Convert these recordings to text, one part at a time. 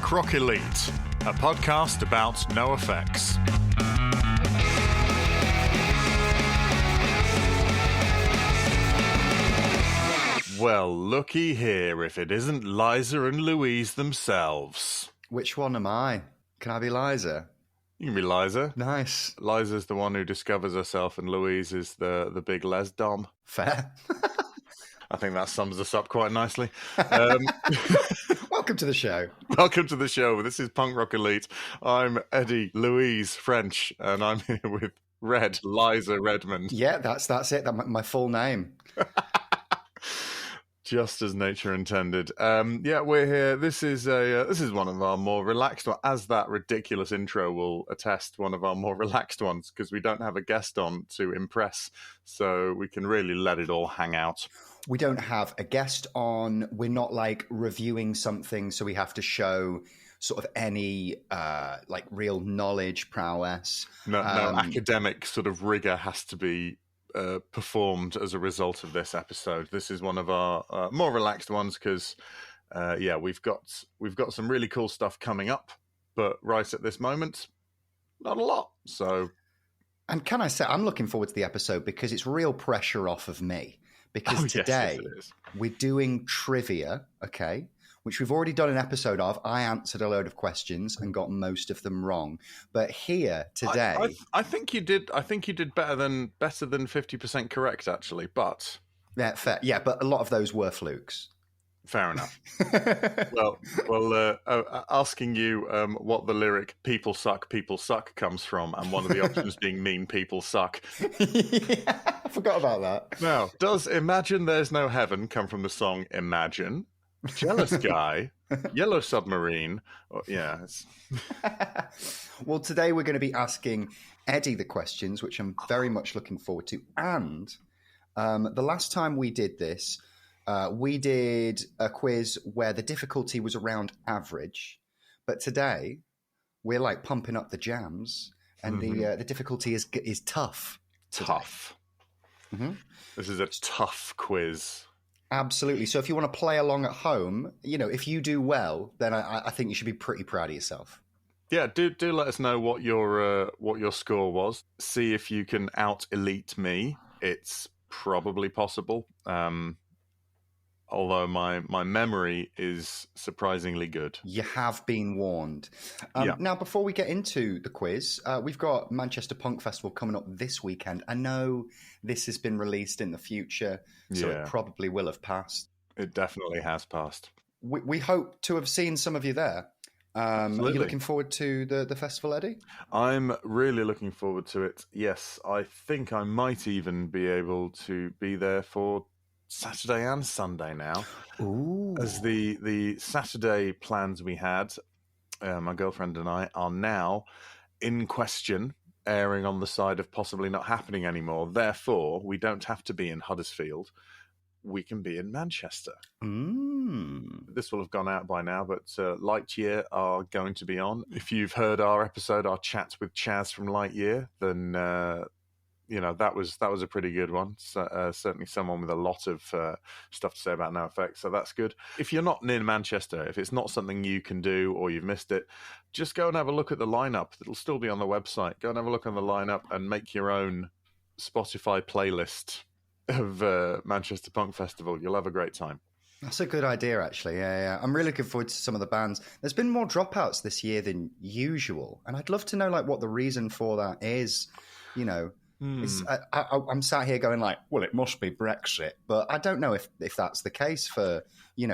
Punk Rock Elite, a podcast about NoFX. Well, looky here if it isn't Liza and Louise themselves. Which one am I? Can I be Liza? You can be Liza. Nice. Liza's the one who discovers herself, and Louise is the big les dom. Fair. I think that sums us up quite nicely. Welcome to the show. Welcome to the show. This is Punk Rock Elite. I'm Eddie Louise French, and I'm here with Red, Liza Redmond. Yeah, that's it. That's my full name. Just as nature intended. Yeah, we're here. This is one of our more relaxed ones, as that ridiculous intro will attest. One of our more relaxed ones because we don't have a guest on to impress, so we can really let it all hang out. We don't have a guest on. We're not like reviewing something, so we have to show sort of any like real knowledge prowess. No academic sort of rigor has to be performed as a result of this episode. This is one of our more relaxed ones because we've got some really cool stuff coming up, but right at this moment, not a lot. So, and can I say I'm looking forward to the episode because it's real pressure off of me because today we're doing trivia, okay? Which we've already done an episode of. I answered a load of questions and got most of them wrong. But here today, I think you did. I think you did better than 50% correct, actually. But yeah, fair. Yeah, but a lot of those were flukes. Fair enough. well, asking you what the lyric people suck" comes from, and one of the options being "mean people suck." Yeah, I forgot about that. Now, does "Imagine There's No Heaven" come from the song "Imagine"? Jealous Guy, Yellow Submarine. Yeah. Well, today we're going to be asking Eddie the questions, which I'm very much looking forward to. And the last time we did this, we did a quiz where the difficulty was around average. But today we're like pumping up the jams, and the difficulty is tough. Today. Tough. Mm-hmm. This is a tough quiz. Absolutely. So if you want to play along at home, if you do well, then I think you should be pretty proud of yourself. Yeah, do let us know what your score was. See if you can out elite me. It's probably possible. Although my memory is surprisingly good. You have been warned. Now, before we get into the quiz, we've got Manchester Punk Festival coming up this weekend. I know this has been released in the future, so it probably will have passed. It definitely has passed. We hope to have seen some of you there. Are you looking forward to the festival, Eddie? I'm really looking forward to it. Yes, I think I might even be able to be there for Saturday and Sunday now. Ooh. As the Saturday plans we had, my girlfriend and I, are now in question, airing on the side of possibly not happening anymore. Therefore, we don't have to be in Huddersfield. We can be in Manchester. This will have gone out by now, but Lightyear are going to be on. If you've heard our episode, our chat with Chaz from Lightyear, then that was a pretty good one. So, certainly someone with a lot of stuff to say about NoFX, so that's good. If you're not near Manchester, if it's not something you can do or you've missed it, just go and have a look at the lineup. It'll still be on the website. Go and have a look on the lineup and make your own Spotify playlist of Manchester Punk Festival. You'll have a great time. That's a good idea, actually. Yeah. I'm really looking forward to some of the bands. There's been more dropouts this year than usual, and I'd love to know what the reason for that is. I'm sat here going well, it must be Brexit, but I don't know if that's the case for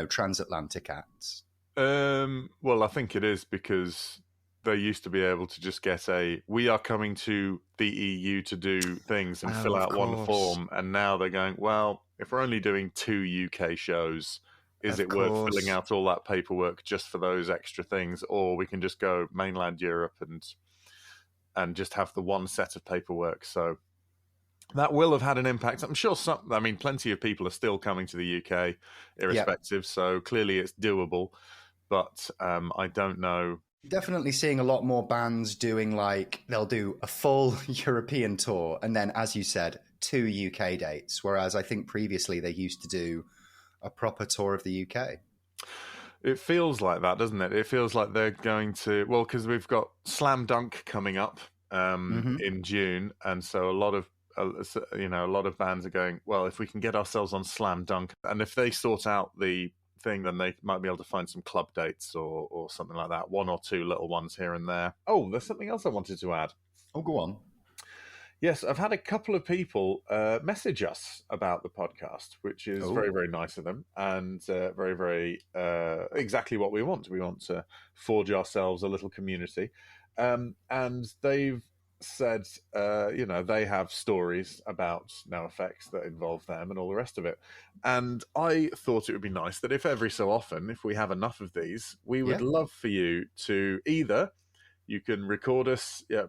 transatlantic acts. Well, I think it is because they used to be able to just get we are coming to the EU to do things and fill out one form, and now they're going, well, if we're only doing 2 UK shows, is it worth filling out all that paperwork just for those extra things, or we can just go mainland Europe and just have the one set of paperwork. So that will have had an impact. I'm sure plenty of people are still coming to the UK irrespective. So clearly it's doable, but I don't know. Definitely seeing a lot more bands doing they'll do a full European tour and then, as you said, 2 UK dates. Whereas I think previously they used to do a proper tour of the UK. It feels like that, doesn't it? It feels like they're going to, well, because we've got Slam Dunk coming up in June, and so a lot of a lot of bands are going, well, if we can get ourselves on Slam Dunk, and if they sort out the thing, then they might be able to find some club dates or something like that. One or two little ones here and there. Oh, there's something else I wanted to add. Oh, go on. Yes, I've had a couple of people message us about the podcast, which is very, very nice of them, and very, very exactly what we want. We want to forge ourselves a little community. And they've said, they have stories about NoFX that involve them and all the rest of it. And I thought it would be nice that if every so often, if we have enough of these, we would love for you to either, you can record us, you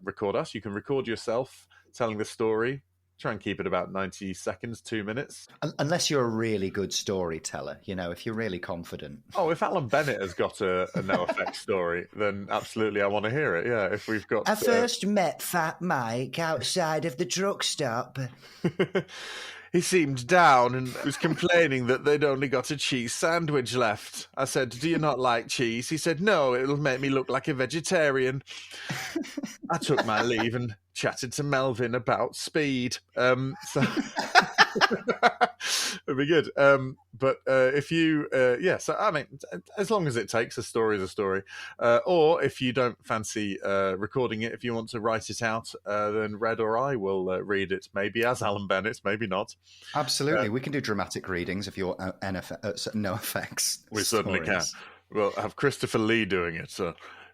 can record yourself telling the story. Try and keep it about 90 seconds, 2 minutes. Unless you're a really good storyteller, if you're really confident. Oh, if Alan Bennett has got a NoFX story, then absolutely I want to hear it. Yeah, if we've got... I first met Fat Mike outside of the truck stop. He seemed down and was complaining that they'd only got a cheese sandwich left. I said, do you not like cheese? He said, no, it'll make me look like a vegetarian. I took my leave and chatted to Melvin about speed. So it'd be good. But if you, so I mean, as long as it takes, a story is a story. Or if you don't fancy recording it, if you want to write it out, then Red or I will read it, maybe as Alan Bennett, maybe not. Absolutely. We can do dramatic readings of your NoFX. We certainly can. We'll have Christopher Lee doing it.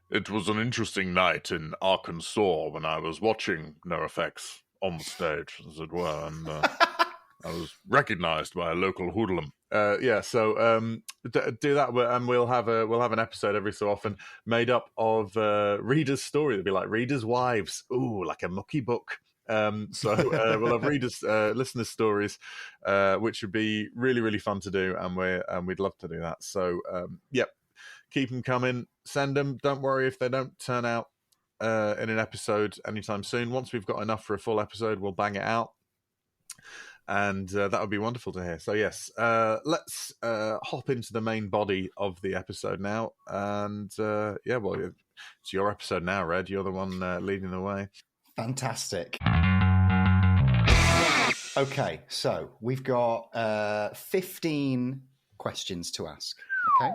It was an interesting night in Arkansas when I was watching NoFX on the stage, as it were, and I was recognized by a local hoodlum. So do that, and we'll have an episode every so often made up of readers' stories. It'll be like readers' wives, like a mucky book. So we'll have listeners' stories, which would be really, really fun to do, and we'd love to do that. So keep them coming. Send them. Don't worry if they don't turn out in an episode anytime soon. Once we've got enough for a full episode, we'll bang it out. And that would be wonderful to hear. So, yes, let's hop into the main body of the episode now. And, it's your episode now, Red. You're the one leading the way. Fantastic. Okay, so we've got 15 questions to ask. Okay.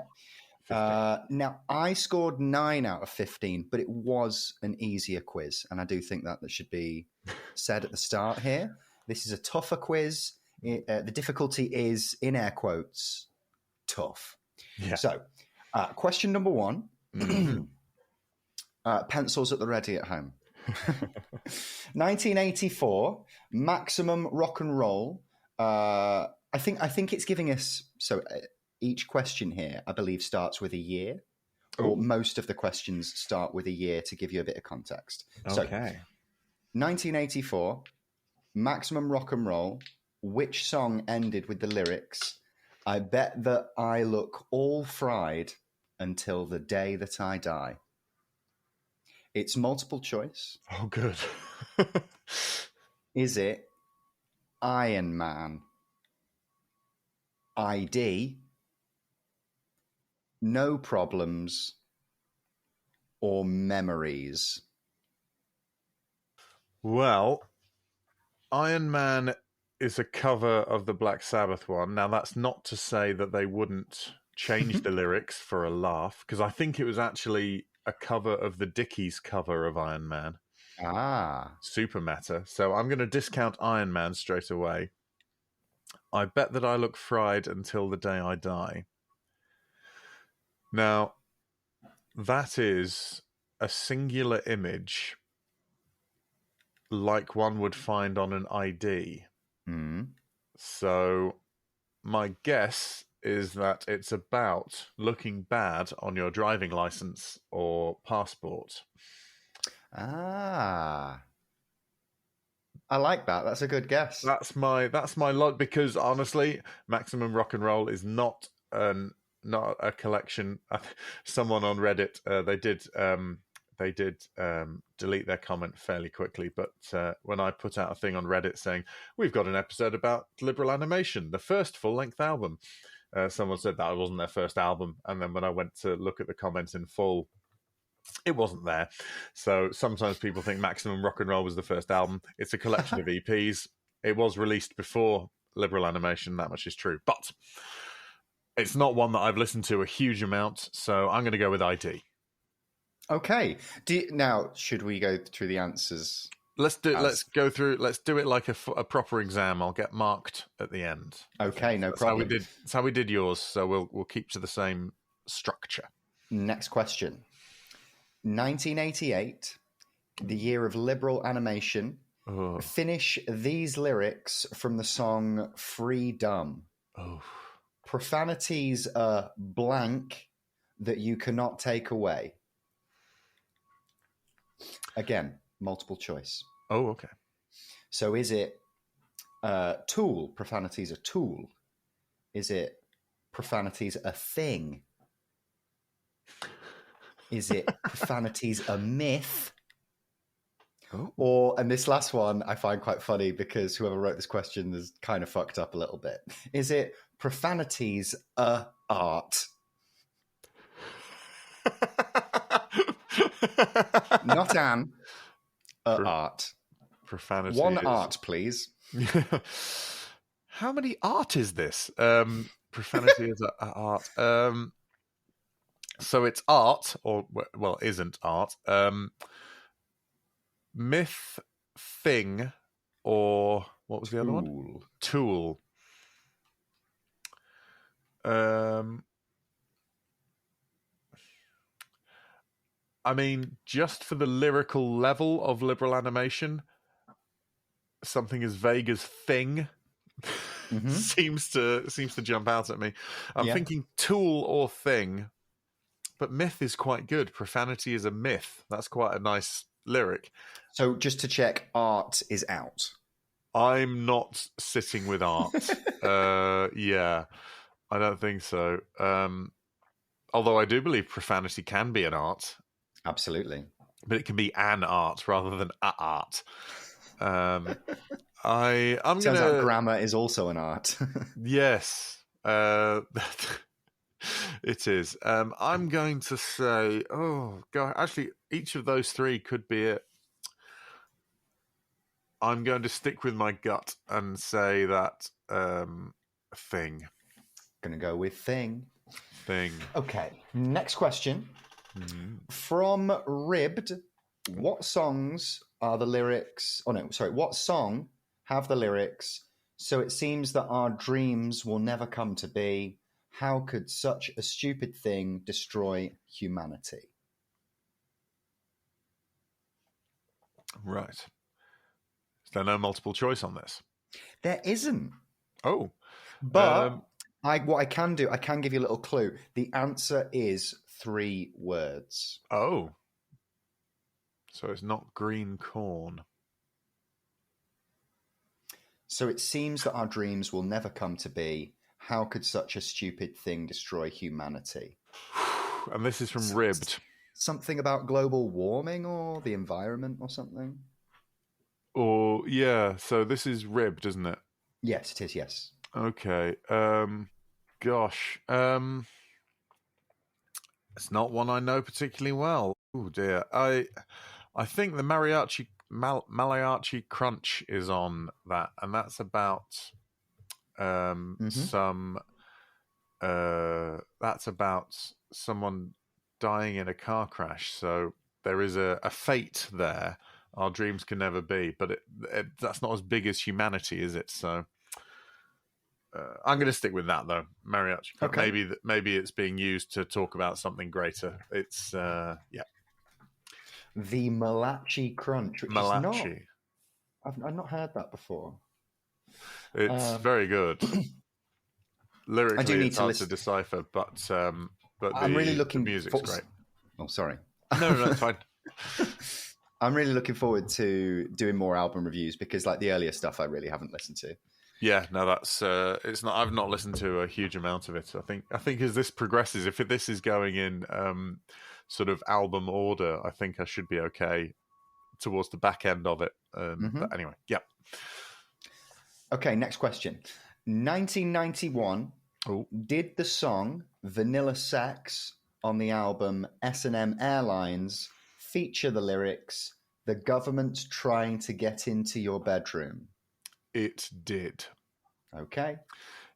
Now, I scored 9 out of 15, but it was an easier quiz. And I do think that should be said at the start here. This is a tougher quiz. The difficulty is, in air quotes, tough. Yeah. So, question number 1. Pencils at the ready at home. 1984, Maximum Rock and Roll. I think it's giving us... So each question here, I believe, starts with a year. Or most of the questions start with a year to give you a bit of context. Okay. So, 1984... Maximum Rock and Roll, which song ended with the lyrics, I bet that I look all fried until the day that I die? It's multiple choice. Oh, good. Is it Iron Man, ID, No Problems, or Memories? Well... Iron Man is a cover of the Black Sabbath one. Now, that's not to say that they wouldn't change the lyrics for a laugh, because I think it was actually a cover of the Dickies cover of Iron Man. Super meta. So I'm going to discount Iron Man straight away. I bet that I look fried until the day I die. Now, that is a singular image like one would find on an ID. So my guess is that it's about looking bad on your driving license or passport. I like that. That's a good guess. That's my lot, because honestly, Maximum Rock and Roll is not a collection. Someone on Reddit, they did delete their comment fairly quickly, but when I put out a thing on Reddit saying, we've got an episode about Liberal Animation, the first full-length album, Someone said that it wasn't their first album, and then when I went to look at the comments in full, it wasn't there. So sometimes people think Maximum Rock and Roll was the first album. It's a collection of EPs. It was released before Liberal Animation, that much is true. But it's not one that I've listened to a huge amount, so I'm going to go with ID. Okay. Now, should we go through the answers? Let's go through. Let's do it like a proper exam. I'll get marked at the end. Okay, no problem. That's how we did yours. So we'll keep to the same structure. Next question. 1988, the year of liberal animation. Oh. Finish these lyrics from the song Freedom. Oh. Profanities are blank that you cannot take away. Again, multiple choice. Oh, okay. So is it tool? Profanities a tool? Is it profanities a thing? Is it profanities a myth? Oh. And this last one I find quite funny because whoever wrote this question is kind of fucked up a little bit. Is it profanities a art? Not an art. Profanity. One art, please. How many art is this? Profanity is a art. So it's art, or well, isn't art. Myth, thing, or what was the other one? Tool. I mean, just for the lyrical level of liberal animation, something as vague as thing seems to jump out at me. I'm thinking tool or thing, but myth is quite good. Profanity is a myth. That's quite a nice lyric. So just to check, art is out. I'm not sitting with art. Yeah, I don't think so. Although I do believe profanity can be an art. Absolutely. But it can be an art rather than a art. I'm Turns out grammar is also an art. Yes. It is. I'm going to say, oh, God, actually, each of those three could be it. I'm going to stick with my gut and say that thing. Going to go with thing. Thing. Okay, next question. From Ribbed, what songs are the lyrics? Oh, no, sorry. What song have the lyrics? So it seems that our dreams will never come to be. How could such a stupid thing destroy humanity? Right. Is there no multiple choice on this? There isn't. Oh. But what I can do, I can give you a little clue. The answer is 3 words. Oh. So it's not green corn. So it seems that our dreams will never come to be. How could such a stupid thing destroy humanity? And this is from Ribbed. Something about global warming or the environment or something? Or, yeah, so this is Ribbed, isn't it? Yes, it is, yes. Okay. Gosh. It's not one I know particularly well. Oh, dear. I think the Mariachi Crunch is on that, and that's about that's about someone dying in a car crash. So there is a fate there. Our dreams can never be, but that's not as big as humanity, is it? So I'm going to stick with that, though. Mariachi. Okay. Maybe it's being used to talk about something greater. It's yeah. The Malachi Crunch. Which Malachi. Is not, I've not heard that before. It's very good. Lyrically, it's hard to decipher, but I'm really looking. The music's great. Oh, sorry. No, it's fine. I'm really looking forward to doing more album reviews because, like, the earlier stuff, I really haven't listened to. Yeah, no, that's it's not. I've not listened to a huge amount of it. I think as this progresses, if this is going in sort of album order, I think I should be okay towards the back end of it. But anyway, yeah. Okay, next question. 1991. Oh, Did the song Vanilla Sex on the album S&M Airlines feature the lyrics, "The government's trying to get into your bedroom"? it did. Okay.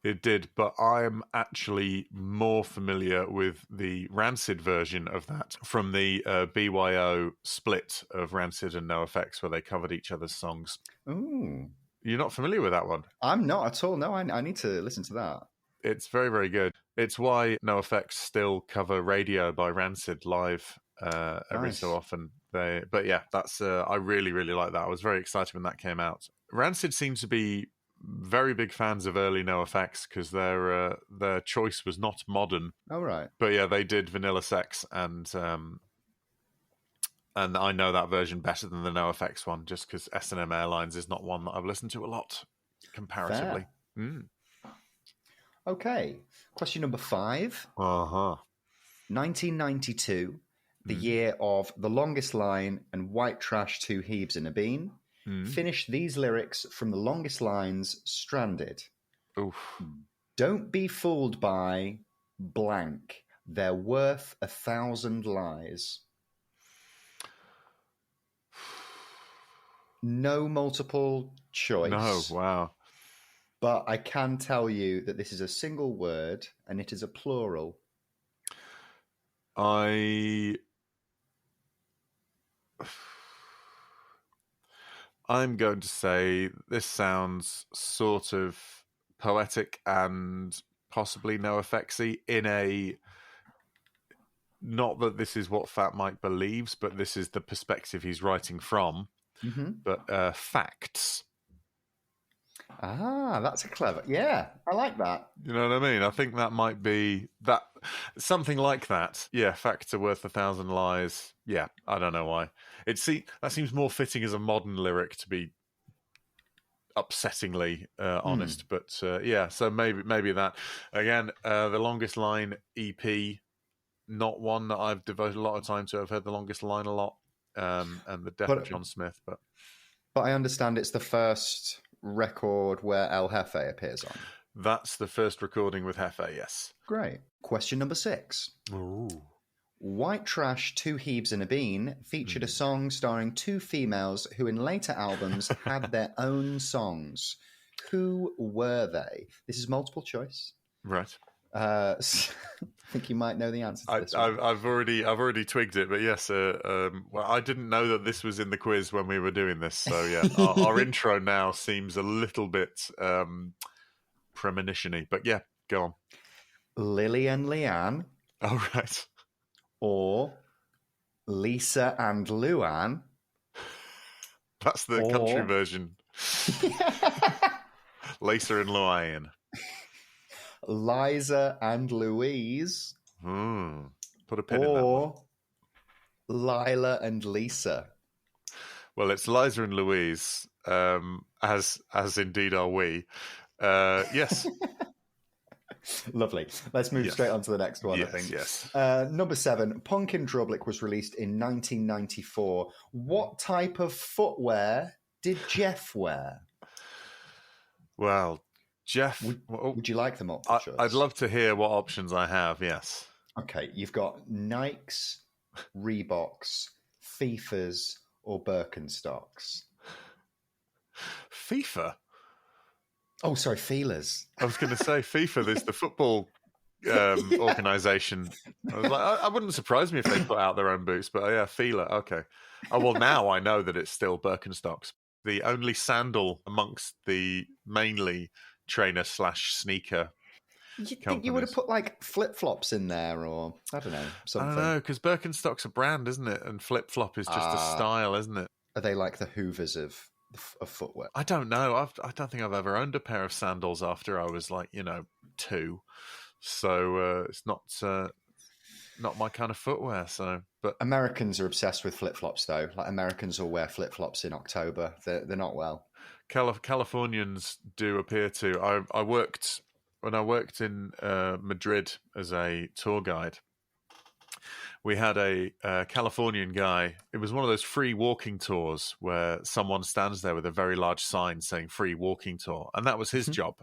It did, but I'm actually more familiar with the Rancid version of that from the BYO split of Rancid and NoFX, where they covered each other's songs. Ooh. You're not familiar with that one? I'm not at all. No, I need to listen to that. It's very, very good. It's why NoFX still cover Radio by Rancid live every Nice. so often. But yeah, that's I really, really like that. I was very excited when that came out. Rancid seems to be very big fans of early NoFX because their choice was not modern. All right. But yeah, they did Vanilla Sex, and I know that version better than the NoFX one, just because S&M Airlines is not one that I've listened to a lot comparatively. Okay. Question number 5. 1992, the year of The Longest Line and White Trash, Two Heaves in a Bean. Finish these lyrics from The Longest Line's Stranded. Oof. Don't be fooled by blank. They're worth 1,000 lies. No multiple choice. No, wow. But I can tell you that this is a single word and it is a plural. I'm going to say this sounds sort of poetic and possibly NoFX-y in a... Not that this is what Fat Mike believes, but this is the perspective he's writing from. But facts. Ah, that's a clever... Yeah, I like that. You know what I mean? I think that might be... that something like that. Yeah, facts are worth 1,000 lies. Yeah, I don't know why. That seems more fitting as a modern lyric, to be upsettingly honest. But yeah, so maybe that. Again, The Longest Line EP, not one that I've devoted a lot of time to. I've heard The Longest Line a lot, and The Death of John Smith. But I understand it's the first record where El Jefe appears on. That's the first recording with Jefe, yes. Great. Question number 6. Ooh. White Trash, Two Heaves in a Bean featured a song starring two females who in later albums had their own songs. Who were they? This is multiple choice. Right. I think you might know the answer to this one. I've already twigged it, but yes, well, I didn't know that this was in the quiz when we were doing this, so yeah, our intro now seems a little bit premonition-y, but yeah, go on. Lily and Leanne, Oh, right. or Lisa and Luann. That's the country version. Lisa and Luann. Liza and Louise, Put a pin in that one. or Lila and Lisa. Well, it's Liza and Louise, as indeed are we. Yes. Lovely. Let's move straight on to the next one, Yes, I think. yes. Number 7, Punk in Drublic was released in 1994. What type of footwear did Jeff wear? Well, Jeff... Would you like them up? I'd love to hear what options I have, yes. Okay, you've got Nikes, Reeboks, FIFAs, or Birkenstocks. FIFA? Oh, sorry, Feelers. I was going to say FIFA is the football organisation. I was like, I wouldn't surprise me if they put out their own boots, but yeah, Fila, okay. Oh, well, now I know that it's still Birkenstocks. The only sandal amongst the mainly trainer/sneaker You think you would have put like flip-flops in there or, I don't know, something? I don't know, because Birkenstock's a brand, isn't it? And flip-flop is just a style, isn't it? Are they like the Hoovers of footwear? I don't know. I don't think I've ever owned a pair of sandals after I was 2. So it's not my kind of footwear. So, but Americans are obsessed with flip-flops, though. Like Americans will wear flip-flops in October. They're not well. Californians do appear to. When I worked in Madrid as a tour guide. we had a Californian guy. It was one of those free walking tours where someone stands there with a very large sign saying free walking tour. And that was his job.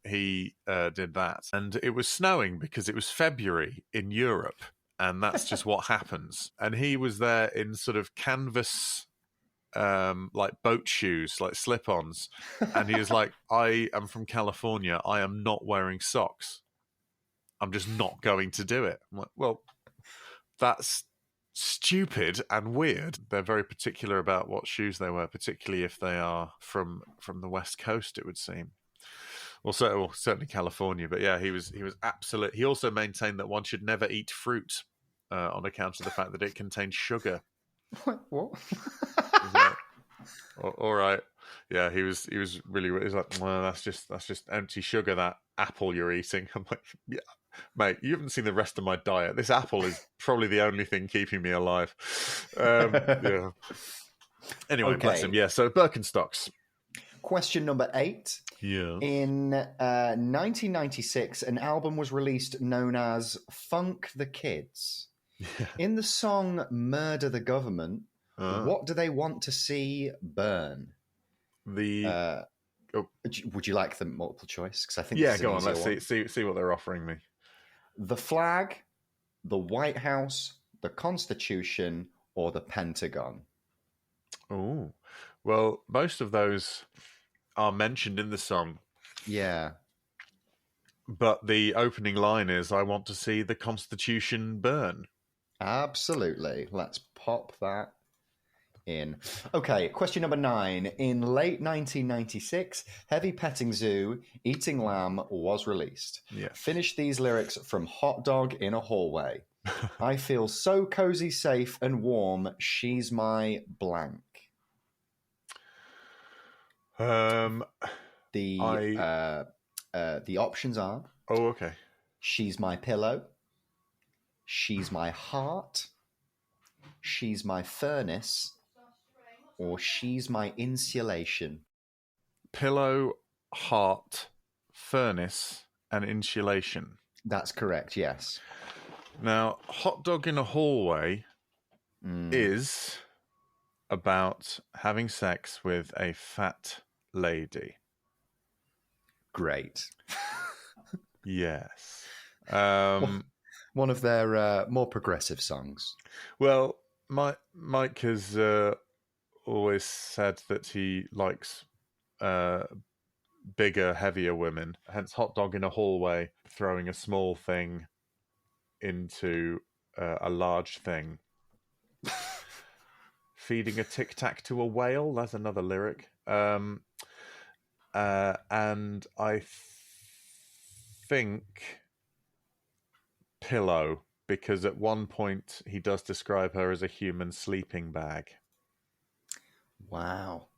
He did that. And it was snowing because it was February in Europe. And that's just what happens. And he was there in sort of canvas, like boat shoes, like slip-ons. And he was like, I am from California. I am not wearing socks. I'm just not going to do it. I'm like, well, that's stupid and weird. They're very particular about what shoes they wear, particularly if they are from the West Coast, it would seem. Well, certainly California. But yeah, he was absolute. He also maintained that one should never eat fruit on account of the fact that it contains sugar. What? Like, all right. Yeah, he was really. He was like, well, that's just empty sugar. That apple you're eating. I'm like, yeah, mate, you haven't seen the rest of my diet. This apple is probably the only thing keeping me alive. Yeah. Anyway, Okay. bless him. Yeah. So Birkenstocks. Question number 8. Yeah. In 1996, an album was released known as Funk the Kids. Yeah. In the song Murder the Government, what do they want to see burn? The Would you like the multiple choice? Because I think yeah, this is go an on. easier Let's one. see what they're offering me. The flag, the White House, the Constitution, or the Pentagon? Oh, well, most of those are mentioned in the song, Yeah. but the opening line is, "I want to see the Constitution burn." Absolutely. Let's pop that in. Okay, question number 9. In late 1996, Heavy Petting Zoo, Eating Lamb was released. Yeah. Finish these lyrics from Hot Dog in a Hallway. I feel so cozy, safe, and warm. She's my blank. The options are: Oh, okay. she's my pillow, she's my heart, she's my furnace, or she's my insulation. Pillow, heart, furnace, and insulation. That's correct, yes. Now, Hot Dog in a Hallway is about having sex with a fat lady. Great. Yes. One of their more progressive songs. Well, Mike has always said that he likes bigger, heavier women. Hence, Hot Dog in a Hallway, throwing a small thing into a large thing. Feeding a Tic Tac to a whale. That's another lyric. And I think pillow, because at one point he does describe her as a human sleeping bag. Wow.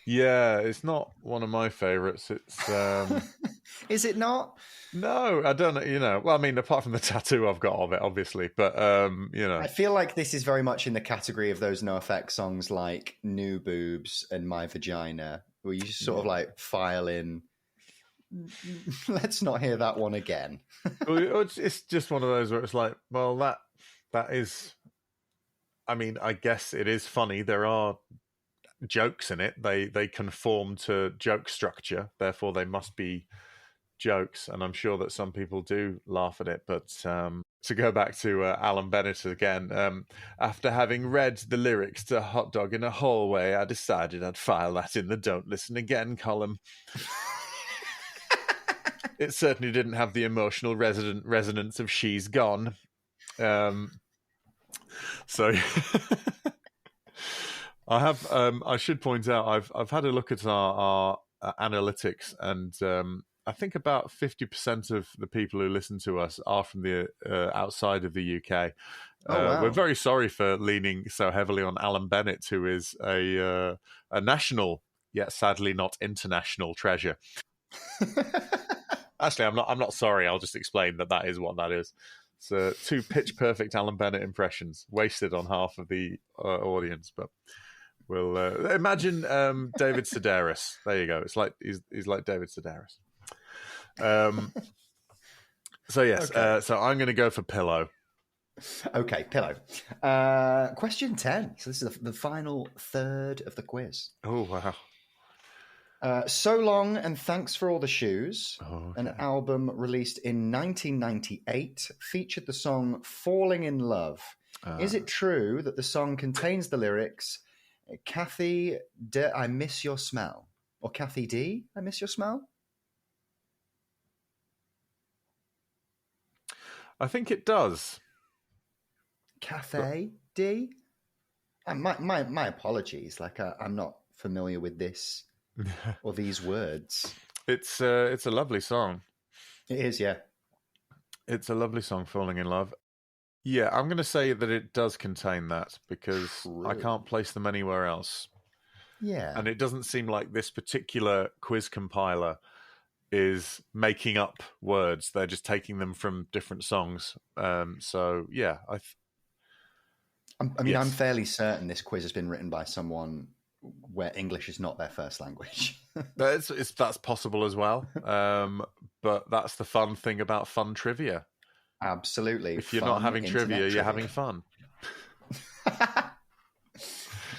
Yeah, it's not one of my favorites. It's Is it not? no, I don't know. You know, well, I mean, apart from the tattoo I've got of it, obviously, but you know, I feel like this is very much in the category of those NoFX songs like New Boobs and My Vagina, where you just sort of like file in, let's not hear that one again. Well, it's just one of those where it's like, well, that is, I mean, I guess it is funny. There are jokes in it. They conform to joke structure, therefore they must be jokes, and I'm sure that some people do laugh at it. But to go back to Alan Bennett again, after having read the lyrics to Hot Dog in a Hallway, I decided I'd file that in the Don't Listen Again column. It certainly didn't have the emotional resonance of She's Gone. So I have. I should point out I've had a look at our analytics, and I think about 50% of the people who listen to us are from the outside of the UK. Wow. We're very sorry for leaning so heavily on Alan Bennett, who is a national, yet sadly not international treasure. Actually, I'm not sorry. I'll just explain that is what that is. So 2 pitch perfect Alan Bennett impressions wasted on half of the audience, but we'll imagine David Sedaris. There you go. It's like he's like David Sedaris. So yes, Okay. so I'm going to go for pillow. Okay, pillow. Question 10. So this is the final third of the quiz. Oh, wow. So Long and Thanks for All the Shoes, Oh, an okay. album released in 1998, featured the song Falling in Love. Is it true that the song contains the lyrics, Kathy D, I miss your smell? Or Kathy D, I miss your smell? I think it does. Cafe D? My apologies. Like, I'm not familiar with this or these words. It's a lovely song. It is, yeah. It's a lovely song, Falling in Love. Yeah, I'm going to say that it does contain that because I True. can't place them anywhere else. Yeah. And it doesn't seem like this particular quiz compiler is making up words. They're just taking them from different songs. So, yeah. I mean, I'm fairly certain this quiz has been written by someone where English is not their first language. That's possible as well. But that's the fun thing about fun trivia. Absolutely. If you're not Fun having internet trivia, you're having fun.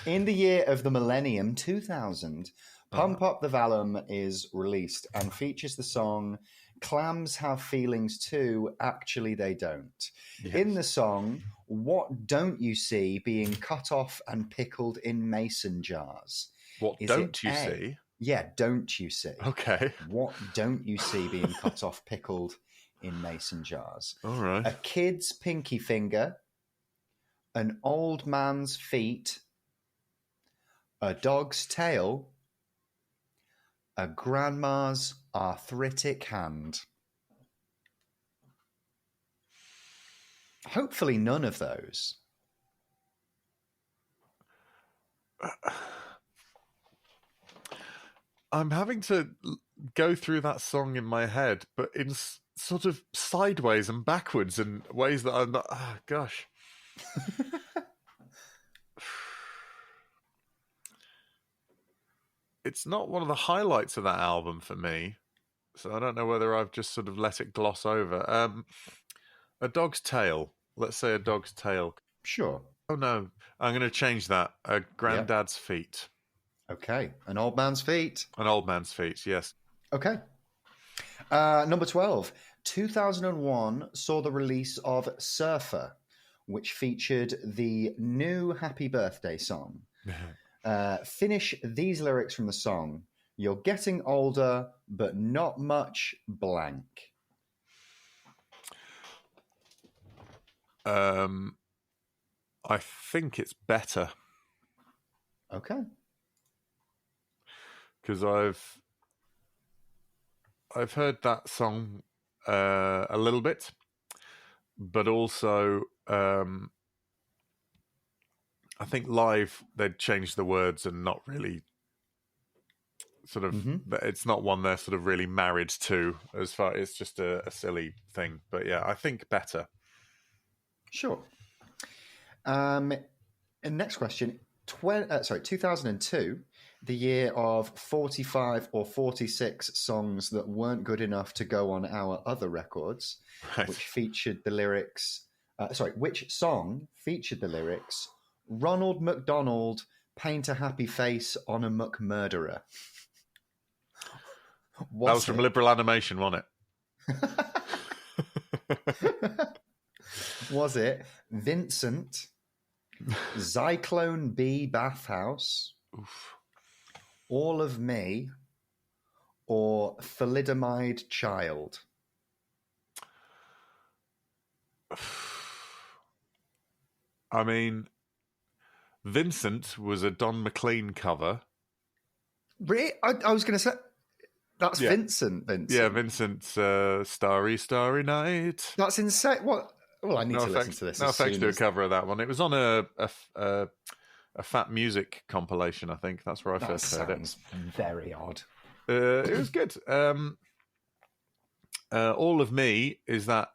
In the year of the millennium 2000, Pump Up the Volume is released and features the song Clams Have Feelings Too, Actually They Don't. Yes. In the song, what don't you see being cut off and pickled in mason jars? What Is don't it you A? see? Yeah, don't you see? Okay. What don't you see being cut off, pickled in mason jars? All right. A kid's pinky finger, an old man's feet, a dog's tail, a grandma's arthritic hand. Hopefully none of those. I'm having to go through that song in my head, but in sort of sideways and backwards in ways that I'm not. Oh, gosh. It's not one of the highlights of that album for me, so I don't know whether I've just sort of let it gloss over. A dog's tail. Let's say a dog's tail. Sure. Oh no, I'm going to change that. A granddad's feet. Okay. An old man's feet. An old man's feet, yes. Okay. Number 12. 2001 saw the release of Surfer, which featured the new Happy Birthday song. Finish these lyrics from the song. You're getting older, but not much blank. I think it's better. Okay. Because I've heard that song a little bit, but also I think live they'd changed the words and not really sort of. It's not one they're sort of really married to. As far it's just a silly thing, but yeah, I think better. Sure. And next question. 2002, the year of 45 or 46 songs that weren't good enough to go on our other records, Right. which featured the lyrics. Which song featured the lyrics? Ronald McDonald, paint a happy face on a McMurderer. That was from Liberal Animation, wasn't it? Was it Vincent, Zyklone B Bathhouse, Oof. All of Me, or Thalidomide Child? I mean, Vincent was a Don McLean cover. Really? I was going to say that's Yeah. Vincent. Yeah, Vincent's Starry, Starry Night. That's insane. What? Well, I need to listen to this. No as effects soon do a as... cover of that one. It was on a Fat Music compilation, I think. That's where I That first heard it. sounds very odd. It was good. All of Me is that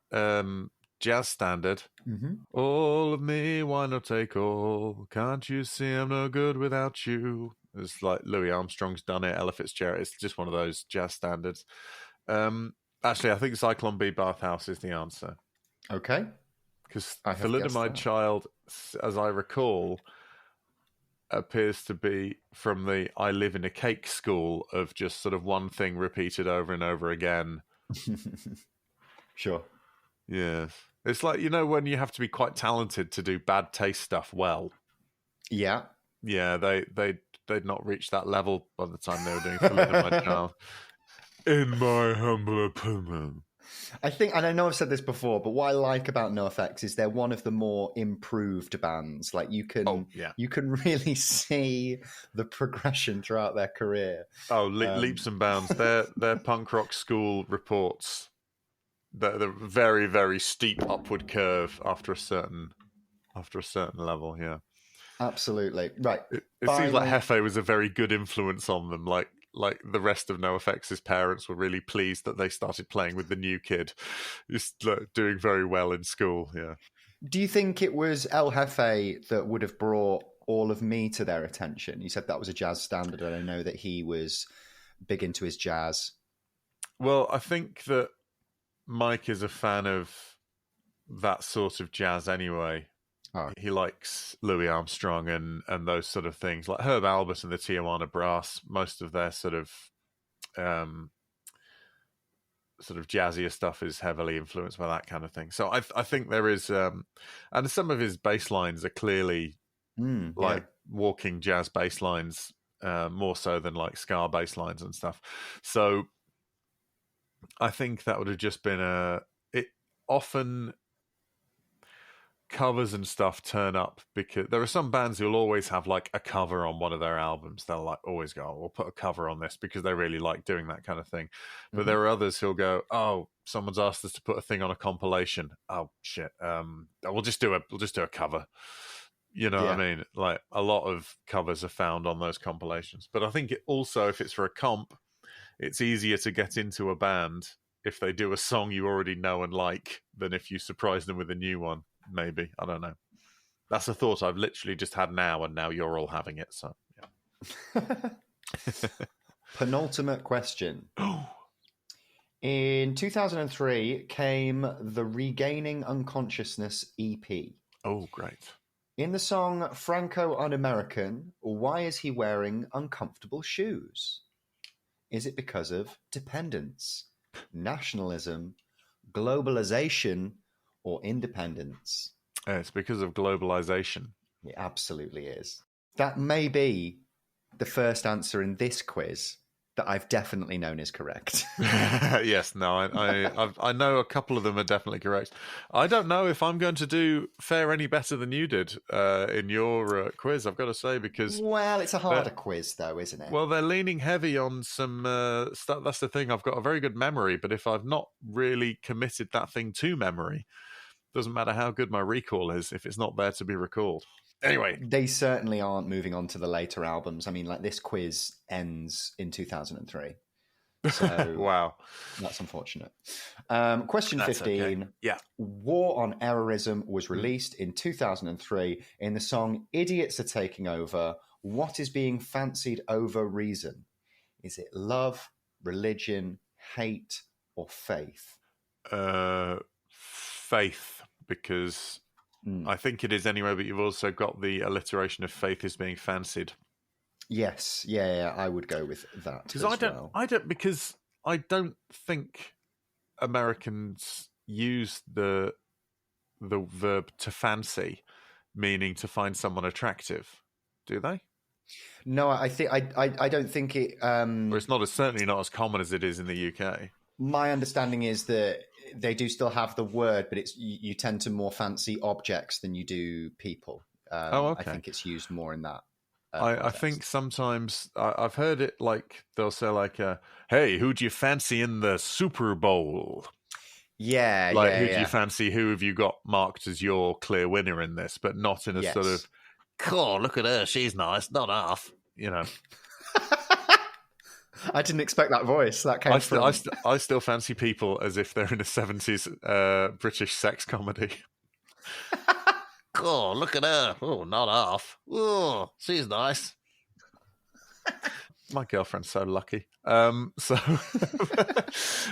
jazz standard. Mm-hmm. All of me, why not take all? Can't you see I'm no good without you? It's like Louis Armstrong's done it, Ella Fitzgerald. It's just one of those jazz standards. Actually, I think Zyklon B Bathhouse is the answer. Okay. Because I have guessed Thalidomide that. Child, as I recall, appears to be from the I live in a cake school of just sort of one thing repeated over and over again. Sure. Yes. It's like, when you have to be quite talented to do bad taste stuff well. Yeah. Yeah, they'd not reached that level by the time they were doing Thalidomide Child. In my humble opinion. I think, and I know I've said this before, but what I like about NoFX is they're one of the more improved bands. Like you can really see the progression throughout their career. Oh, leaps and bounds. Their punk rock school reports the very, very steep upward curve after a certain level. Yeah, Absolutely right. It seems like Hefe was a very good influence on them. Like the rest of NoFX's parents were really pleased that they started playing with the new kid, just doing very well in school. Yeah. Do you think it was El Jefe that would have brought All of Me to their attention? You said that was a jazz standard, and I know that he was big into his jazz. Well, I think that Mike is a fan of that sort of jazz anyway. Oh. He likes Louis Armstrong and those sort of things, like Herb Albert and the Tijuana Brass. Most of their sort of jazzier stuff is heavily influenced by that kind of thing. So I think there is, and some of his bass lines are clearly walking jazz bass lines, more so than like ska bass lines and stuff. So I think that would have just been it often. Covers and stuff turn up because there are some bands who'll always have like a cover on one of their albums. They'll like always go, we'll put a cover on this because they really like doing that kind of thing. But there are others who'll go, oh, someone's asked us to put a thing on a compilation. Oh shit. We'll just do a cover. You know what I mean? Like a lot of covers are found on those compilations. But I think it also, if it's for a comp, it's easier to get into a band if they do a song you already know and like than if you surprise them with a new one. Maybe. I don't know. That's a thought I've literally just had now, and now you're all having it. So, yeah. Penultimate question. In 2003 came the Regaining Unconsciousness EP. Oh, great. In the song Franco Un-American, why is he wearing uncomfortable shoes? Is it because of dependence, nationalism, globalization, or independence? It's because of globalization. It absolutely is. That may be the first answer in this quiz that I've definitely known is correct. Yes, no, I know a couple of them are definitely correct. I don't know if I'm going to fare any better than you did in your quiz, I've got to say, because... Well, it's a harder quiz, though, isn't it? Well, they're leaning heavy on some stuff. That's the thing. I've got a very good memory, but if I've not really committed that thing to memory, doesn't matter how good my recall is if it's not there to be recalled. Anyway. They certainly aren't moving on to the later albums. I mean, like this quiz ends in 2003. So wow. That's unfortunate. Question 15. Okay. Yeah. War on Errorism was released in 2003 in the song Idiots Are Taking Over. What is being fancied over reason? Is it love, religion, hate, or faith? Faith, because I think it is anyway, but you've also got the alliteration of faith is being fancied. Yes, yeah, I would go with that. Because because I don't think Americans use the verb to fancy, meaning to find someone attractive, do they? No, I think I don't think it. Or it's certainly not as common as it is in the UK. My understanding is that they do still have the word, but it's you tend to more fancy objects than you do people. Okay. I think it's used more in that. I think sometimes I've heard it like they'll say like, "Hey, who do you fancy in the Super Bowl?" Yeah, like who do you fancy? Who have you got marked as your clear winner in this? But not in a sort of, "Cool, look at her, she's nice, not half." You know. I didn't expect that voice. That came from. I still fancy people as if they're in a 70s British sex comedy. Oh, look at her. Oh, not half. Oh, she's nice. My girlfriend's so lucky. So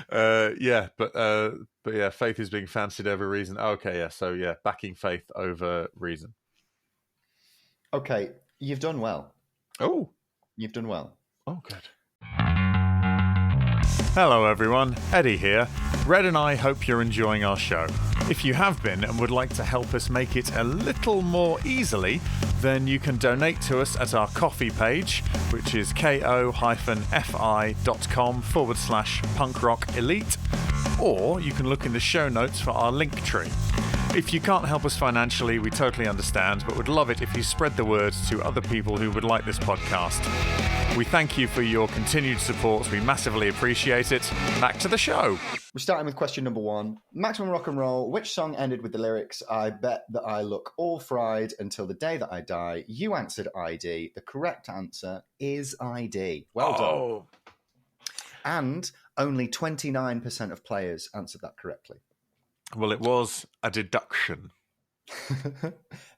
but yeah, Faith is being fancied over Reason. Okay, yeah. So yeah, backing Faith over Reason. Okay, you've done well. Oh, You've done well. oh, good. Hello, everyone. Eddie here. Red and I hope you're enjoying our show. If you have been and would like to help us make it a little more easily, then you can donate to us at our Ko-fi page, which is ko-fi.com/punkrockelite, or you can look in the show notes for our link tree. If you can't help us financially, we totally understand, but would love it if you spread the word to other people who would like this podcast. We thank you for your continued support. We massively appreciate it. Back to the show. We're starting with question number 1. Maximum Rock and Roll. Which song ended with the lyrics, I bet that I look all fried until the day that I die? You answered ID. The correct answer is ID. Well done. And only 29% of players answered that correctly. Well, it was a deduction.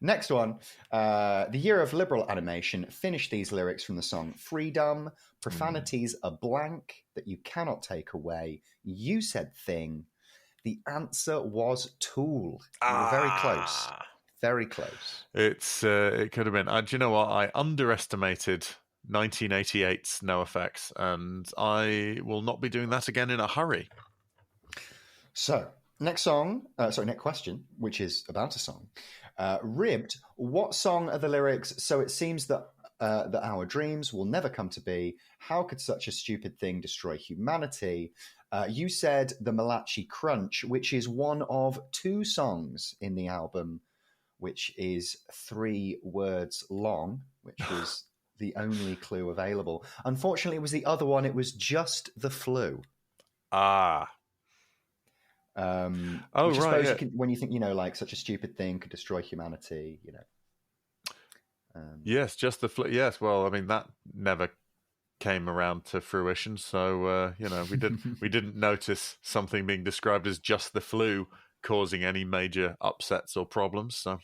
Next one. The year of liberal animation finished these lyrics from the song Freedom. Profanities are blank that you cannot take away. You said thing. The answer was Tool. You were very close. Very close. It could have been. Do you know what? I underestimated 1988's NoFX, and I will not be doing that again in a hurry. So, next question, which is about a song. Ribbed, what song are the lyrics? So it seems that our dreams will never come to be. How could such a stupid thing destroy humanity? You said the Malachi Crunch, which is one of 2 songs in the album, which is 3 words long, which was the only clue available. Unfortunately, it was the other one. It was Just the Flu. Ah. Which I right. suppose Yeah. you can, when you think, like such a stupid thing could destroy humanity, Yes, just the flu. Yes, well, I mean that never came around to fruition, so we didn't notice something being described as just the flu causing any major upsets or problems. So,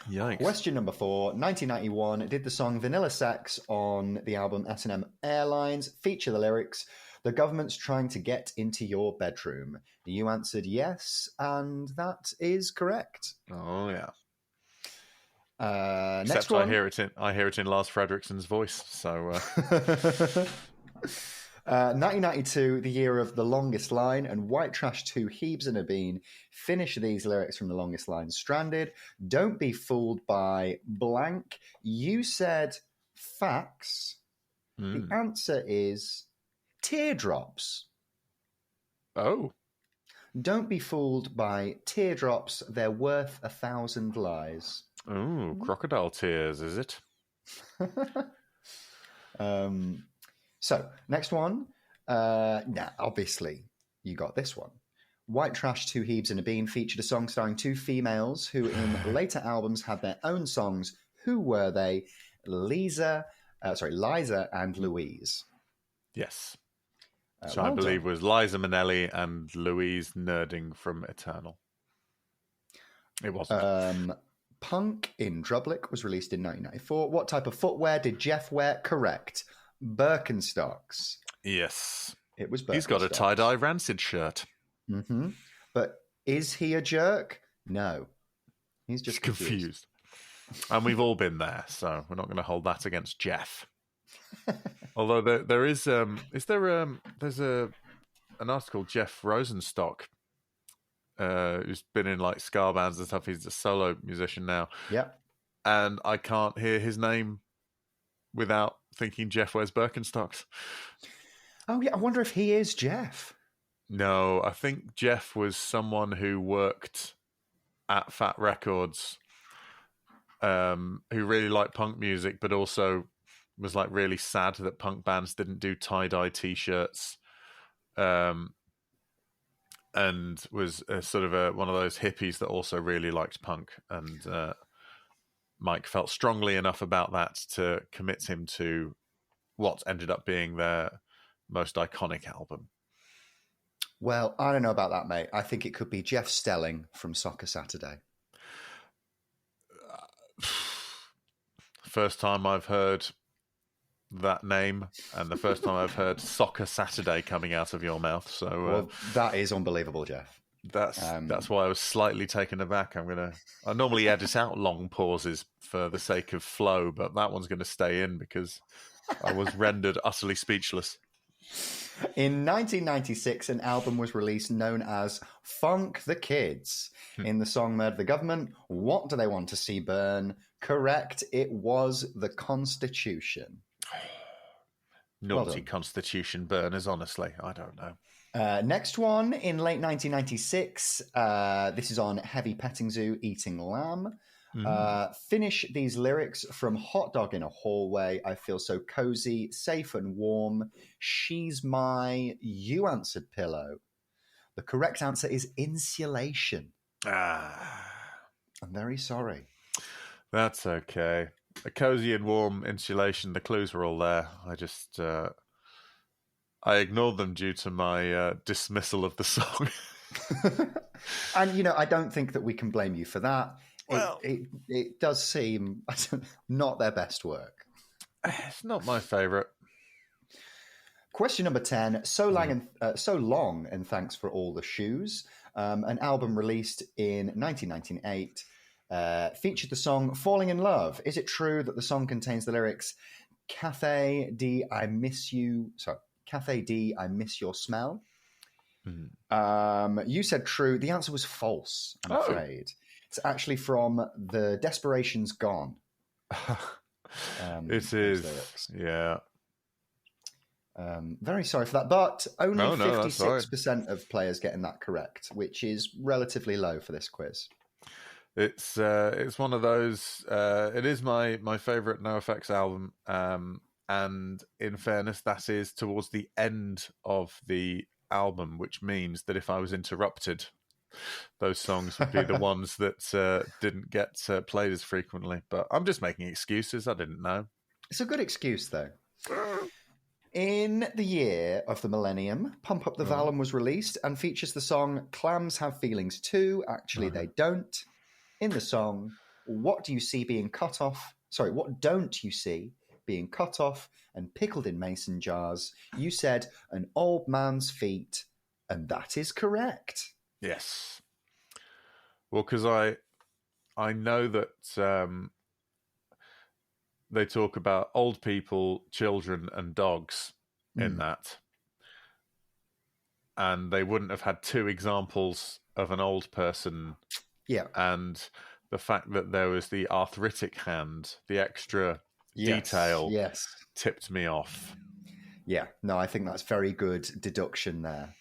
yikes. Question number 4, 1991. Did the song Vanilla Sex on the album S&M Airlines feature the lyrics, "The government's trying to get into your bedroom"? You answered yes, and that is correct. Oh yeah. Next Except one. I hear it in Lars Fredriksen's voice. So 1992, the year of The Longest Line, and White Trash 2 Heebs and a Bean finish these lyrics from The Longest Line. Stranded, don't be fooled by blank. You said facts. The answer is teardrops. oh, Don't be fooled by teardrops. They're worth 1,000 lies. crocodile tears, is it? So, next one. Now, obviously, you got this one. White Trash 2 Heebs and a Bean featured a song starring 2 females who in later albums had their own songs. Who were they? Liza and Louise. Yes. So well I believe done. was Liza Minnelli and Louise Nerding from Eternal. It wasn't. Punk in Drublic was released in 1994. What type of footwear did Jeff wear? Correct. Birkenstocks. Yes. It was Birkenstocks. He's got a tie-dye Rancid shirt. Mm-hmm. But is he a jerk? No. He's just confused. And we've all been there, so we're not going to hold that against Jeff. Although there's an artist called Jeff Rosenstock, who's been in like ska bands and stuff. He's a solo musician now. Yeah. And I can't hear his name without thinking Jeff wears Birkenstocks. Oh, yeah. I wonder if he is Jeff. No, I think Jeff was someone who worked at Fat Records, who really liked punk music, but also was like really sad that punk bands didn't do tie-dye t-shirts, and was sort of one of those hippies that also really liked punk. And Mike felt strongly enough about that to commit him to what ended up being their most iconic album. Well, I don't know about that, mate. I think it could be Jeff Stelling from Soccer Saturday. First time I've heard that name, and the first time I've heard Soccer Saturday coming out of your mouth. So Well, that is unbelievable, Jeff. that's why I was slightly taken aback. I normally edit out long pauses for the sake of flow, but that one's gonna stay in because I was rendered utterly speechless. In 1996, an album was released known as Funk the Kids. In the song Murder the Government, what do they want to see burn? Correct, it was the Constitution. Naughty Constitution burners, honestly. I don't know. Next one, in late 1996, this is on Heavy Petting Zoo, Eating Lamb. Finish these lyrics from Hot Dog in a Hallway. I feel so cozy, safe and warm. She's my you answered pillow. The correct answer is insulation. I'm very sorry. That's okay. A cozy and warm insulation. The clues were all there. I just I ignored them due to my dismissal of the song. And I don't think that we can blame you for that. Well, it does seem not their best work. It's not my favourite. Question number 10. So long and thanks for all the shoes. An album released in 1998 featured the song "Falling in Love." Is it true that the song contains the lyrics "Cathay D, I miss you"? Sorry, "Cathay D, I miss your smell." You said true. The answer was false. I'm afraid. It's actually from the Desperations Gone. It is, yeah. Very sorry for that, but only No, 56% of players getting that correct, which is relatively low for this quiz. It's one of those. It is my favourite NoFX album, and in fairness, that is towards the end of the album, which means that if I was interrupted, those songs would be the ones that didn't get played as frequently. But I'm just making excuses. I didn't know. It's a good excuse, though. In the year of the millennium, Pump Up the Volume was released and features the song "Clams Have Feelings Too." Actually, they don't. In the song, what do you see being cut off? Sorry, what don't you see being cut off and pickled in mason jars? You said an old man's feet, and that is correct. Yes. Well, because I know that they talk about old people, children, and dogs in that. And they wouldn't have had two examples of an old person. Yeah. And the fact that there was the arthritic hand, the extra detail, tipped me off. Yeah. No, I think that's very good deduction there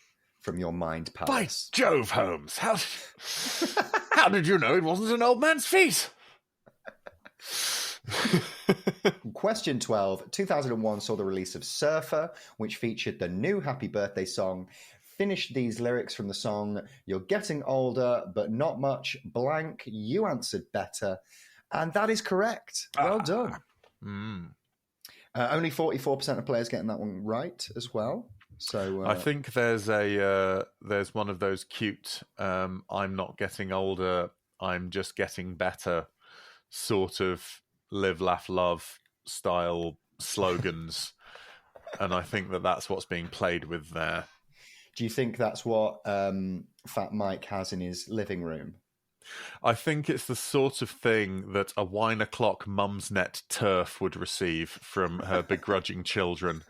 from your mind palace. By Jove, Holmes, how did you know it wasn't an old man's feet? Question 12. 2001 saw the release of Surfer, which featured the new Happy Birthday song. Finish these lyrics from the song. You're getting older, but not much blank. You answered better. And that is correct. Well done. Only 44% of players getting that one right as well. So I think there's one of those cute I'm not getting older, I'm just getting better sort of live, laugh, love style slogans. And I think that's what's being played with there. Do you think that's what Fat Mike has in his living room? I think it's the sort of thing that a wine o'clock Mumsnet turf would receive from her begrudging children.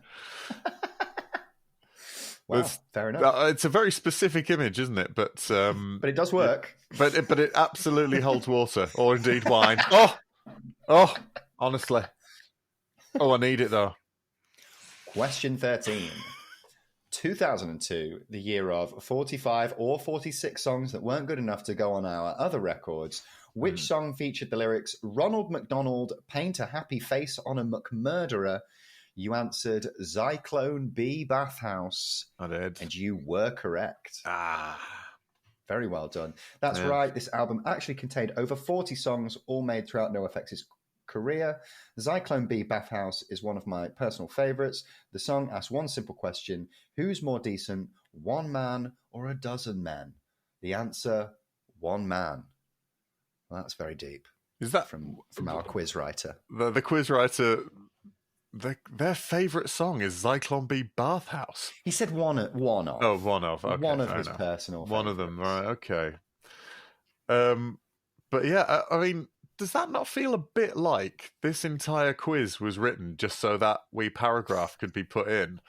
Wow, fair enough. It's a very specific image, isn't it? But it does work. But it absolutely holds water, or indeed wine. Oh, honestly. Oh, I need it though. Question 13. 2002, the year of 45 or 46 songs that weren't good enough to go on our other records. Which song featured the lyrics, Ronald McDonald, paint a happy face on a McMurderer? You answered Zyklone B Bathhouse. I did. And you were correct. Very well done. That's right. This album actually contained over 40 songs, all made throughout NoFX's career. Zyklone B Bathhouse is one of my personal favorites. The song asks one simple question: who's more decent, one man or a dozen men? The answer, one man. Well, that's very deep. Is that from our quiz writer? The quiz writer their favourite song is Zyklon B Bathhouse. He said one of. Oh, one of. Okay, one of fair his enough. personal One of them, right? favourites. Okay. But yeah, I mean, does that not feel a bit like this entire quiz was written just so that wee paragraph could be put in?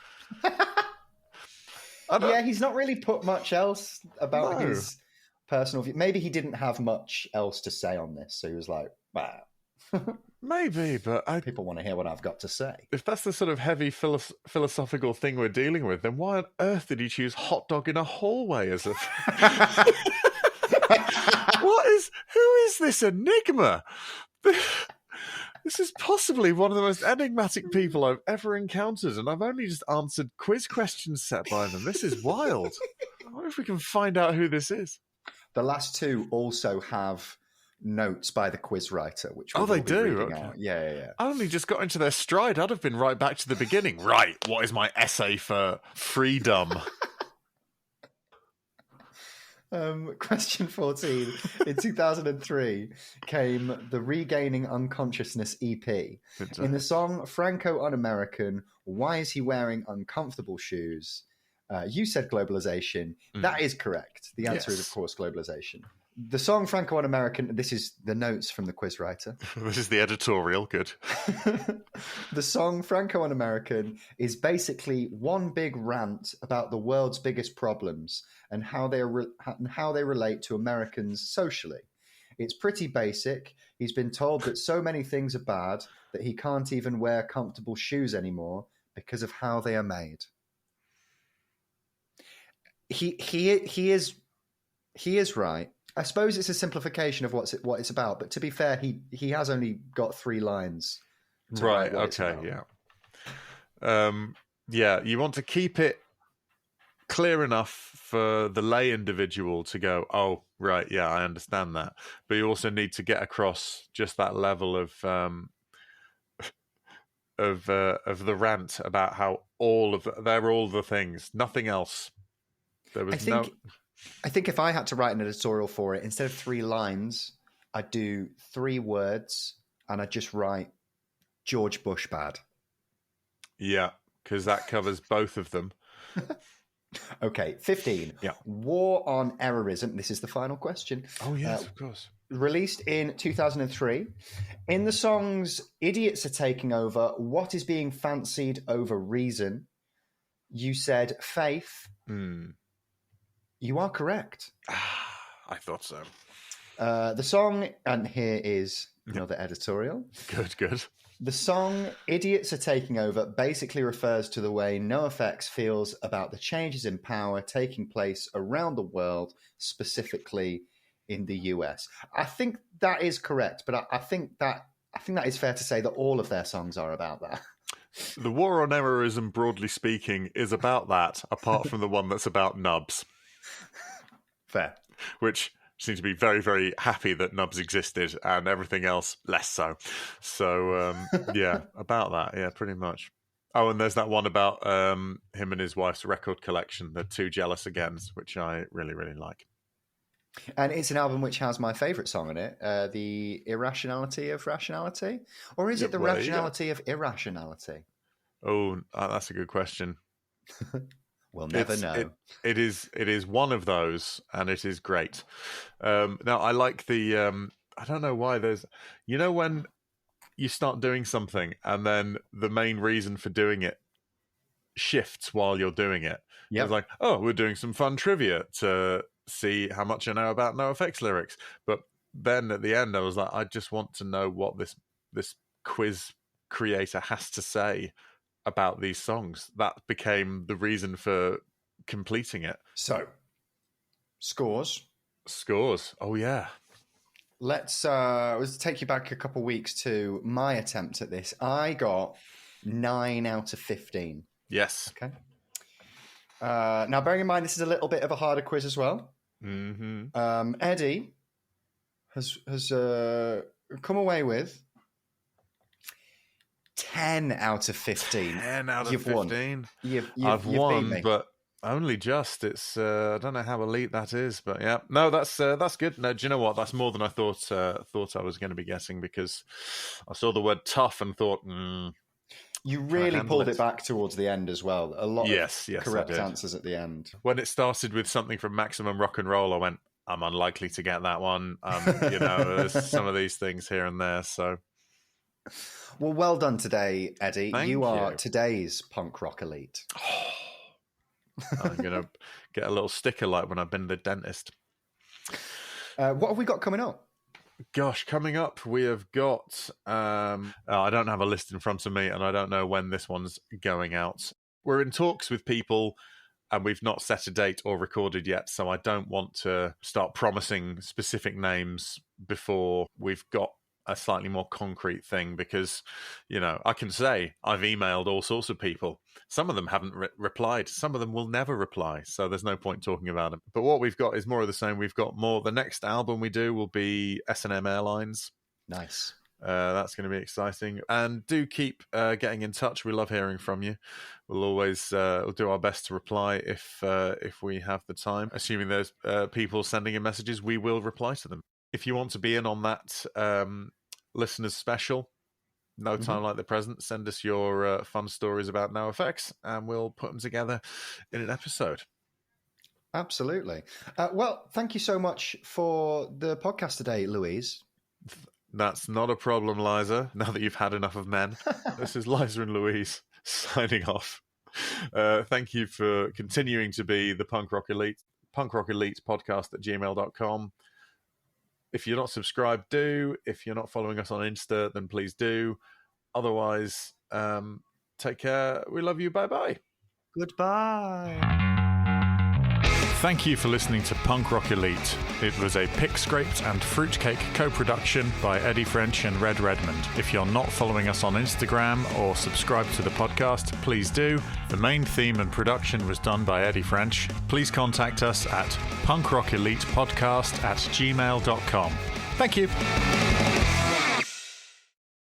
Yeah, he's not really put much else about No. his personal view. Maybe he didn't have much else to say on this, so he was like, "Wow, Maybe, but people want to hear what I've got to say." if that's the sort of heavy philosophical thing we're dealing with, then why on earth did he choose hot dog in a hallway as a... Who is this enigma? This is possibly one of the most enigmatic people I've ever encountered, and I've only just answered quiz questions set by them. This is wild. I wonder if we can find out who this is. The last two also have notes by the quiz writer, which we Oh, they will be do? reading Okay. out. Yeah. I only just got into their stride. I'd have been right back to the beginning. Right, what is my essay for freedom? Question 14. In 2003 came the Regaining Unconsciousness EP. In the song Franco Un-American, Why Is He Wearing Uncomfortable Shoes? You said globalization. That is correct. The answer is, of course, globalization. The song Franco Un-American, this is the notes from the quiz writer. This is the editorial, good. The song Franco Un-American is basically one big rant about the world's biggest problems and how they relate to Americans socially. It's pretty basic. He's been told that so many things are bad that he can't even wear comfortable shoes anymore because of how they are made. He is right. I suppose it's a simplification of what it's about, but to be fair, he has only got 3 lines. Right, okay, yeah. You want to keep it clear enough for the lay individual to go, oh, right, yeah, I understand that. But you also need to get across just that level of the rant about how they're all the things, nothing else. There was I think if I had to write an editorial for it, instead of 3 lines, I'd do 3 words and I'd just write George Bush bad. Yeah, because that covers both of them. Okay, 15. Yeah. War on Errorism. This is the final question. Oh, yes, of course. Released in 2003. In the songs Idiots Are Taking Over, What Is Being Fancied Over Reason? You said Faith. You are correct. I thought so. The song, and here is another editorial. Good. The song Idiots Are Taking Over basically refers to the way NoFX feels about the changes in power taking place around the world, specifically in the US. I think that is correct, but I think that is fair to say that all of their songs are about that. The War on Errorism, broadly speaking, is about that, apart from the one that's about nubs. Fair. Which seems to be very, very happy that nubs existed, and everything else less so. So, yeah, about that, yeah, pretty much. Oh, and there's that one about him and his wife's record collection, The Two Jealous Agains, which I really, really like. And it's an album which has my favourite song on it, The Irrationality of Rationality? Or is it The Rationality of Irrationality? Oh, that's a good question. We'll never know. It is one of those, and it is great. Now, I like the... I don't know why there's... You know when you start doing something, and then the main reason for doing it shifts while you're doing it? Yeah. It's like, oh, we're doing some fun trivia to see how much I know about NoFX lyrics. But then at the end, I was like, I just want to know what this quiz creator has to say about these songs. That became the reason for completing it. So, scores. Oh, yeah. Let's take you back a couple of weeks to my attempt at this. I got 9 out of 15. Yes. Okay. Now, bearing in mind, this is a little bit of a harder quiz as well. Mm-hmm. Eddie has come away with 10 out of 15. 10 out of You've 15. You've won, beat me. but only just. It's I don't know how elite that is, but yeah. No, that's good. No, do you know what? That's more than I thought I was going to be getting, because I saw the word tough and thought, You really handle pulled it? it back towards the end as well. A lot Yes, of I correct did. answers at the end. When it started with something from Maximum Rock and Roll, I went, I'm unlikely to get that one. There's some of these things here and there. So, Well done today, Eddie. Thank you are you. today's punk rock elite. I'm going to get a little sticker like when I've been to the dentist. What have we got coming up? Gosh, coming up, we have got. I don't have a list in front of me, and I don't know when this one's going out. We're in talks with people, and we've not set a date or recorded yet, so I don't want to start promising specific names before we've got a slightly more concrete thing, because, I can say I've emailed all sorts of people. Some of them haven't replied. Some of them will never reply. So there's no point talking about them. But what we've got is more of the same. We've got more. The next album we do will be S&M Airlines. Nice. That's going to be exciting. And do keep getting in touch. We love hearing from you. We'll always we'll do our best to reply if we have the time. Assuming there's people sending in messages, we will reply to them. If you want to be in on that listeners special, No Time Like the Present, send us your fun stories about NoFX, and we'll put them together in an episode. Absolutely. Well, thank you so much for the podcast today, Louise. That's not a problem, Liza, now that you've had enough of men. This is Liza and Louise signing off. Thank you for continuing to be the Punk Rock Elite podcast at gmail.com. If you're not subscribed, do. If you're not following us on Insta, then please do. Otherwise, take care. We love you. Bye-bye. Goodbye. Thank you for listening to Punk Rock Elite. It was a Pick Scraped and Fruitcake co-production by Eddie French and Red Redmond. If you're not following us on Instagram or subscribe to the podcast, please do. The main theme and production was done by Eddie French. Please contact us at punkrockelitepodcast@gmail.com. Thank you.